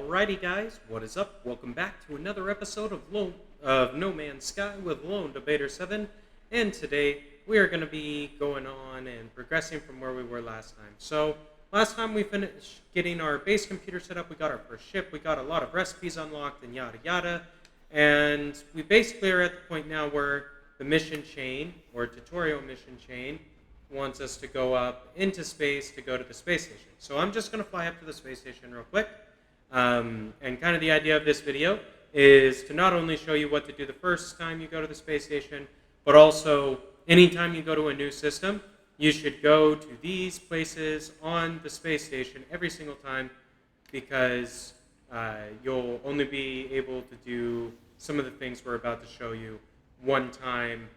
Alrighty, guys, what is up? Welcome back to another episode of No Man's Sky with Lone Debater 7. And today we are going to be going on and progressing from where we were last time. So, last time we finished getting our base computer set up, we got our first ship, we got a lot of recipes unlocked, and yada yada. And we basically are at the point now where the mission chain, or tutorial mission chain, wants us to go up into space to go to the space station. So I'm just going to fly up to the space station real quick. And kind of the idea of this video is to not only show you what to do the first time you go to the space station, but also anytime you go to a new system, you should go to these places on the space station every single time, because you'll only be able to do some of the things we're about to show you one time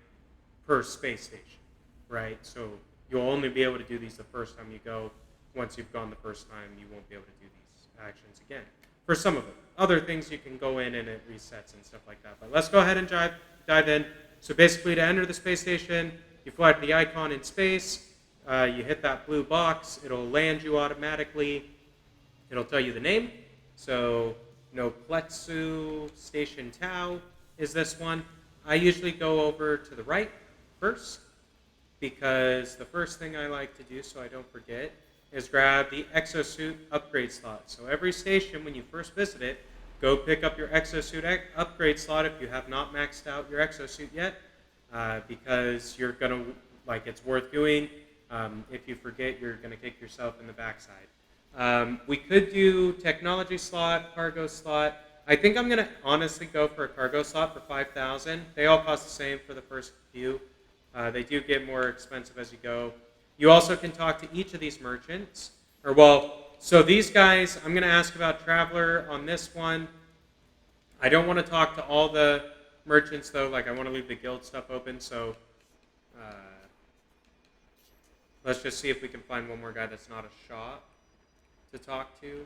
per space station. Right, so you'll only be able to do these the first time you go. Once you've gone the first time, you won't be able to do these actions again. For some of them. Other things you can go in and it resets and stuff like that. But let's go ahead and dive in. So basically, to enter the space station, you fly to the icon in space. You hit that blue box. It'll land you automatically. It'll tell you the name. So Nopletsu Station Tau is this one. I usually go over to the right first, because the first thing I like to do, so I don't forget, is grab the exosuit upgrade slot. So every station, when you first visit it, go pick up your exosuit upgrade slot if you have not maxed out your exosuit yet, because you're going to, it's worth doing. If you forget, you're going to kick yourself in the backside. We could do technology slot, cargo slot. I think I'm going to honestly go for a cargo slot for 5,000. They all cost the same for the first few. They do get more expensive as you go. You also can talk to each of these merchants. So these guys, I'm going to ask about Traveler on this one. I don't want to talk to all the merchants, though. I want to leave the guild stuff open. So let's just see if we can find one more guy that's not a shop to talk to.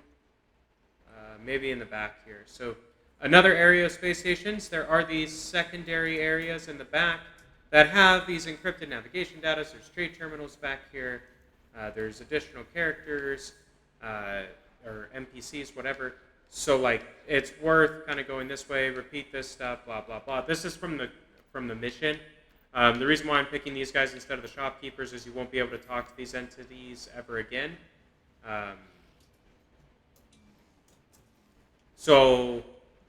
Maybe in the back here. So another area of space stations, there are these secondary areas in the back that have these encrypted navigation data. There's trade terminals back here. There's additional characters or NPCs, whatever. So it's worth kind of going this way, repeat this stuff, blah blah blah. This is from the mission. The reason why I'm picking these guys instead of the shopkeepers is you won't be able to talk to these entities ever again.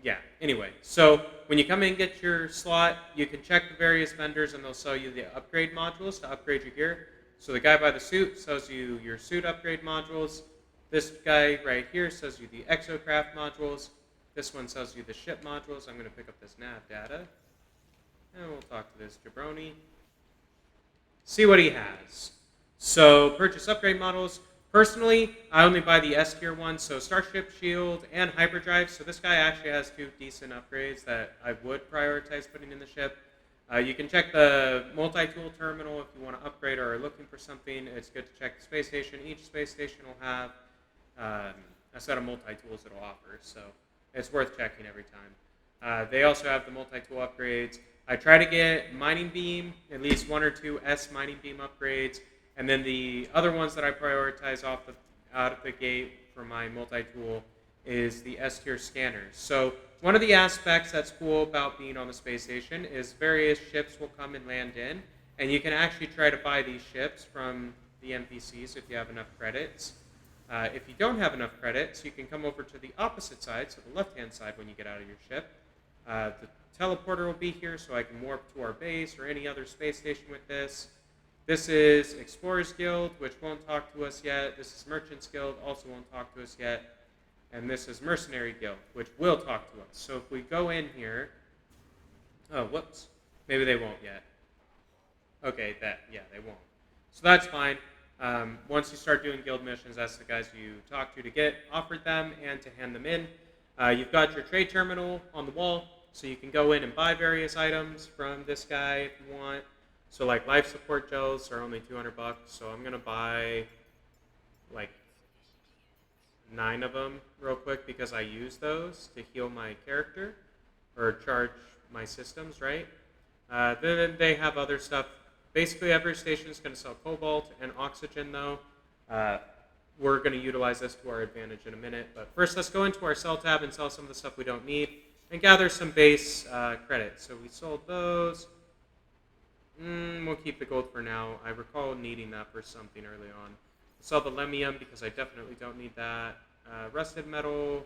Yeah, anyway, so when you come in and get your slot, you can check the various vendors and they'll sell you the upgrade modules to upgrade your gear. So the guy by the suit sells you your suit upgrade modules. This guy right here sells you the exocraft modules. This one sells you the ship modules. I'm going to pick up this nav data. And we'll talk to this jabroni. See what he has. So purchase upgrade models. Personally, I only buy the S tier ones, so Starship Shield and Hyperdrive. So this guy actually has two decent upgrades that I would prioritize putting in the ship. You can check the multi-tool terminal if you want to upgrade or are looking for something. It's good to check the space station. Each space station will have a set of multi-tools it'll offer, so it's worth checking every time. They also have the multi-tool upgrades. I try to get Mining Beam, at least one or two S Mining Beam upgrades. And then the other ones that I prioritize out of the gate for my multi-tool is the S-tier scanners. So one of the aspects that's cool about being on the space station is various ships will come and land in, and you can actually try to buy these ships from the NPCs if you have enough credits. If you don't have enough credits, you can come over to the opposite side, so the left-hand side when you get out of your ship. The teleporter will be here, so I can warp to our base or any other space station with this. This is Explorers Guild, which won't talk to us yet. This is Merchants Guild, also won't talk to us yet. And this is Mercenary Guild, which will talk to us. So if we go in here... Oh, whoops. Maybe they won't yet. Okay, they won't. So that's fine. Once you start doing guild missions, that's the guys you talk to get offered them and to hand them in. You've got your trade terminal on the wall, so you can go in and buy various items from this guy if you want. So life support gels are only $200, so I'm gonna buy 9 of them real quick because I use those to heal my character or charge my systems, right? Then they have other stuff. Basically, every station is gonna sell cobalt and oxygen, though. we're going to utilize this to our advantage in a minute. But first, let's go into our sell tab and sell some of the stuff we don't need and gather some base credits. So we sold those. We'll keep the gold for now. I recall needing that for something early on. Sell the lemium because I definitely don't need that. Rusted metal,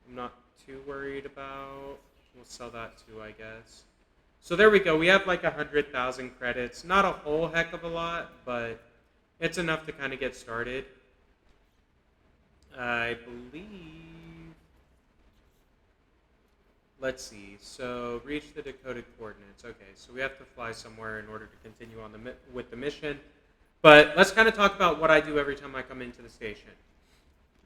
I'm not too worried about. We'll sell that too, I guess. So there we go. We have like 100,000 credits. Not a whole heck of a lot, but it's enough to kind of get started. I believe... Let's see. So reach the decoded coordinates. Okay, so we have to fly somewhere in order to continue on with the mission. But let's kind of talk about what I do every time I come into the station.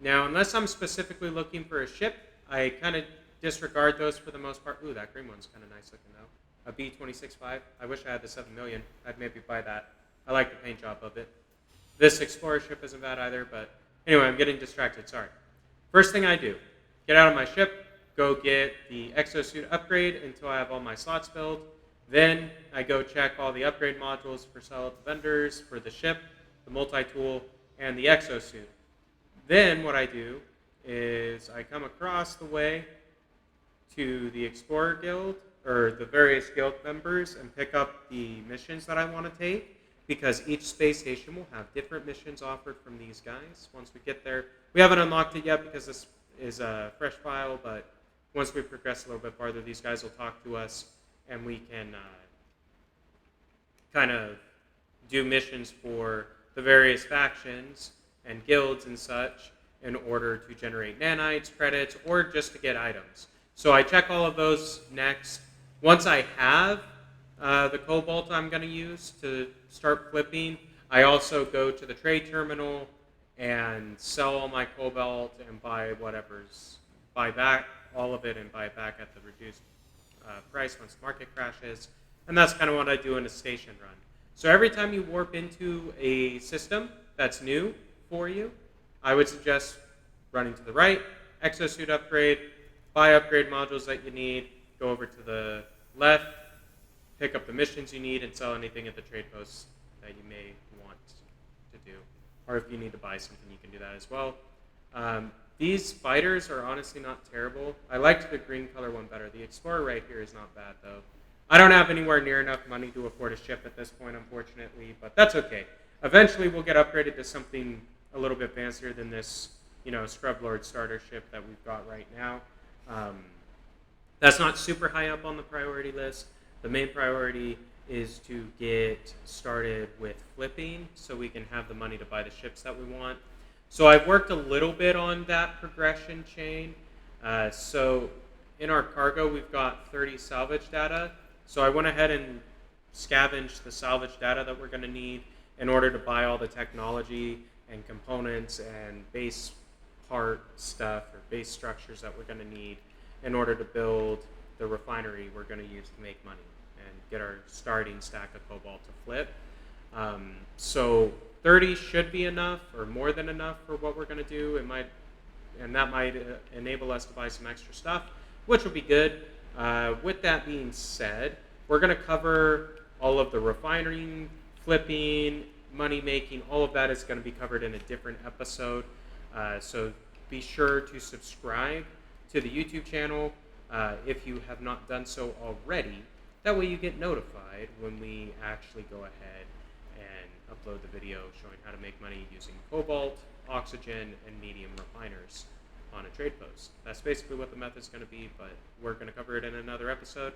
Now, unless I'm specifically looking for a ship, I kind of disregard those for the most part. Ooh, that green one's kind of nice looking though. A B-26-5. I wish I had the 7 million. I'd maybe buy that. I like the paint job of it. This Explorer ship isn't bad either, but anyway, I'm getting distracted. Sorry. First thing I do, get out of my ship, go get the exosuit upgrade until I have all my slots filled. Then I go check all the upgrade modules for sale at the vendors for the ship, the multi-tool, and the exosuit. Then what I do is I come across the way to the Explorer Guild, or the various guild members, and pick up the missions that I want to take, because each space station will have different missions offered from these guys. Once we get there, we haven't unlocked it yet because this is a fresh file, but once we progress a little bit farther, these guys will talk to us, and we can kind of do missions for the various factions and guilds and such in order to generate nanites, credits, or just to get items. So I check all of those next. Once I have the cobalt I'm going to use to start flipping, I also go to the trade terminal and sell all my cobalt and buy back all of it and buy it back at the reduced price once the market crashes. And that's kind of what I do in a station run. So every time you warp into a system that's new for you, I would suggest running to the right, exosuit upgrade, buy upgrade modules that you need, go over to the left, pick up the missions you need, and sell anything at the trade posts that you may want to do. Or if you need to buy something, you can do that as well. These fighters are honestly not terrible. I liked the green color one better. The Explorer right here is not bad, though. I don't have anywhere near enough money to afford a ship at this point, unfortunately, but that's okay. Eventually, we'll get upgraded to something a little bit fancier than this, Scrub Lord starter ship that we've got right now. That's not super high up on the priority list. The main priority is to get started with flipping so we can have the money to buy the ships that we want. So I've worked a little bit on that progression chain. So in our cargo, we've got 30 salvage data. So I went ahead and scavenged the salvage data that we're going to need in order to buy all the technology and components and base part stuff or base structures that we're going to need in order to build the refinery we're going to use to make money and get our starting stack of cobalt to flip. So 30 should be enough or more than enough for what we're going to do. That might enable us to buy some extra stuff, which will be good. With that being said, we're going to cover all of the refining, flipping, money making. All of that is going to be covered in a different episode. So be sure to subscribe to the YouTube channel if you have not done so already. That way you get notified when we actually go ahead and upload the video showing how to make money using cobalt, oxygen, and medium refiners on a trade post. That's basically what the method's going to be, but we're going to cover it in another episode.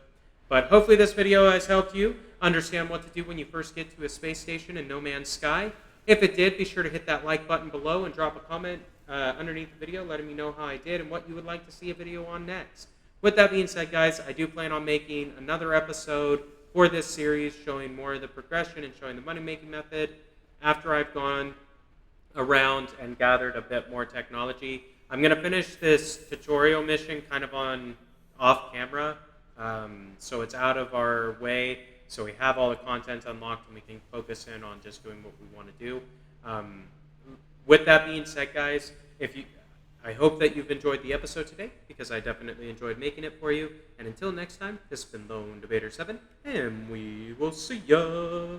But hopefully this video has helped you understand what to do when you first get to a space station in No Man's Sky. If it did, be sure to hit that like button below and drop a comment underneath the video letting me know how I did and what you would like to see a video on next. With that being said, guys, I do plan on making another episode for this series showing more of the progression and showing the money-making method after I've gone around and gathered a bit more technology. I'm going to finish this tutorial mission kind of on off camera, so it's out of our way, so we have all the content unlocked and we can focus in on just doing what we want to do. With that being said, guys, I hope that you've enjoyed the episode today, because I definitely enjoyed making it for you. And until next time, this has been Lone Debater 7, and we will see ya!